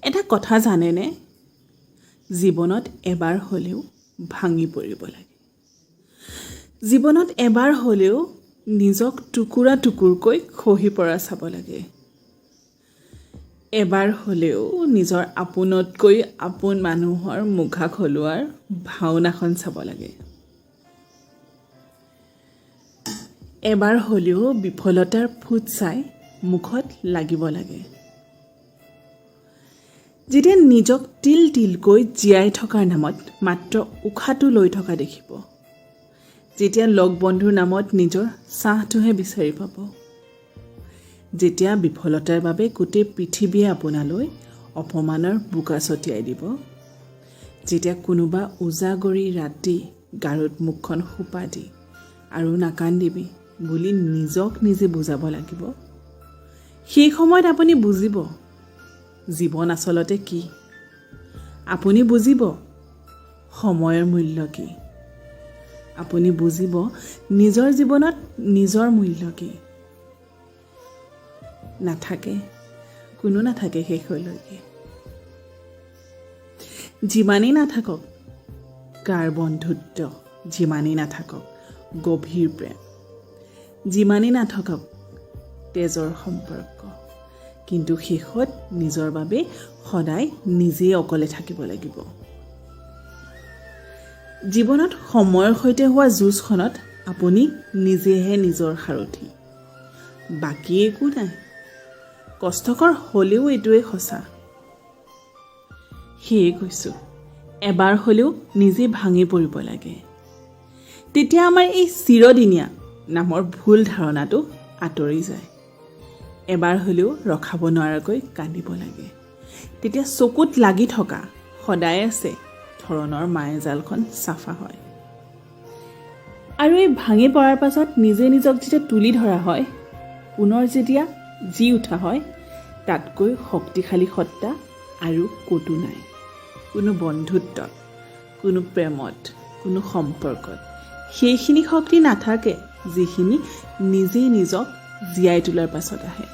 এটা কথা জানেনে, জীৱনত এবাৰ হ'লেও ভাঙি পৰিব লাগে। জীৱনত এবাৰ হ'লেও নিজক টুকুৰা টুকুৰকৈ খহি পৰা চাব লাগে। এবাৰ হ'লেও নিজৰ আপোনতকৈ আপোন মানুহৰ মুখা খলোৱাৰ ভাওনাখন চাব লাগে। এবাৰ হ'লেও বিফলতাৰ ফুট চাই মুখত লাগিব লাগে। যেতিয়া নিজক তিল তিলকৈ জীয়াই থকাৰ নামত মাত্ৰ উশাহটো লৈ থকা দেখিব, যেতিয়া লগ বন্ধুৰ নামত নিজৰ ছাঁহটোহে বিচাৰি পাব, যেতিয়া বিফলতাৰ বাবে গোটেই পৃথিৱীয়ে আপোনালৈ অপমানৰ বোকা ছটিয়াই দিব, যেতিয়া কোনোবা উজাগৰি ৰাতি গাৰুত মুখখন সোপা দি আৰু নাকান্দিবি বুলি নিজক নিজে বুজাব লাগিব, সেই সময়ত আপুনি বুজিব জীৱন আচলতে কি। আপুনি বুজিব সময়ৰ মূল্য কি। আপুনি বুজিব নিজৰ জীৱনত নিজৰ মূল্য কি। নাথাকে, কোনো নাথাকে শেষলৈকে। যিমানেই নাথাকক কাৰ বন্ধুত্ব, যিমানেই নাথাকক গভীৰ প্ৰেম, যিমানেই নাথাকক তেজৰ সম্পৰ্ক, কিন্তু শেষত নিজৰ বাবে সদায় নিজেই অকলে থাকিব লাগিব। জীৱনত সময়ৰ সৈতে হোৱা যুঁজখনত আপুনি নিজেহে নিজৰ সাৰথি, বাকী একো নাই। কষ্টকৰ হ'লেও এইটোৱে সঁচা। সেয়ে কৈছোঁ, এবাৰ হ'লেও নিজে ভাঙি পৰিব লাগে। তেতিয়া আমাৰ এই চিৰদিনীয়া নামৰ ভুল ধাৰণাটো আঁতৰি যায়। এবাৰ হ'লেও ৰখাব নোৱাৰাকৈ কান্দিব লাগে। তেতিয়া চকুত লাগি থকা সদায় আছে ধৰণৰ মায়াজালখন চাফা হয়। আৰু এই ভাঙি পৰাৰ পাছত নিজে নিজক যেতিয়া তুলি ধৰা হয়, পুনৰ যেতিয়া জি উঠা হয়, তাতকৈ শক্তিশালী সত্তা আৰু ক'তো নাই। কোনো বন্ধুত্বত, কোনো প্ৰেমত, কোনো সম্পৰ্কত সেইখিনি শক্তি নাথাকে যিখিনি নিজেই নিজক জীয়াই তোলাৰ পাছত আহে।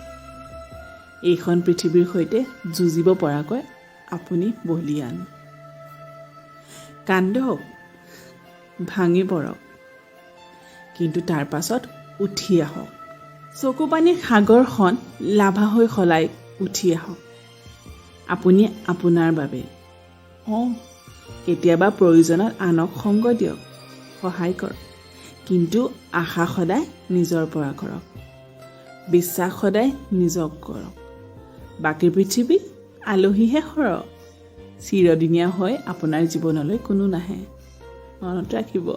এইখন পৃথিৱীৰ সৈতে যুঁজিব পৰাকৈ আপুনি বলিয়ান। কান্দক, ভাঙি পৰক, কিন্তু তাৰ পাছত উঠি আহক। চকু পানীৰ সাগৰখন লাভা হৈ সলাই উঠি আহক। আপুনি আপোনাৰ বাবে, কেতিয়াবা প্ৰয়োজনত আনক সংগ দিয়ক, সহায় কৰক, কিন্তু আশা সদায় নিজৰ পৰা কৰক। বিশ্বাস সদায় নিজক কৰক। বাকী পৃথিৱী আলহীহে সৰহ। চিৰদিনীয়া হৈ আপোনাৰ জীৱনলৈ কোনো নাহে, মনত ৰাখিব।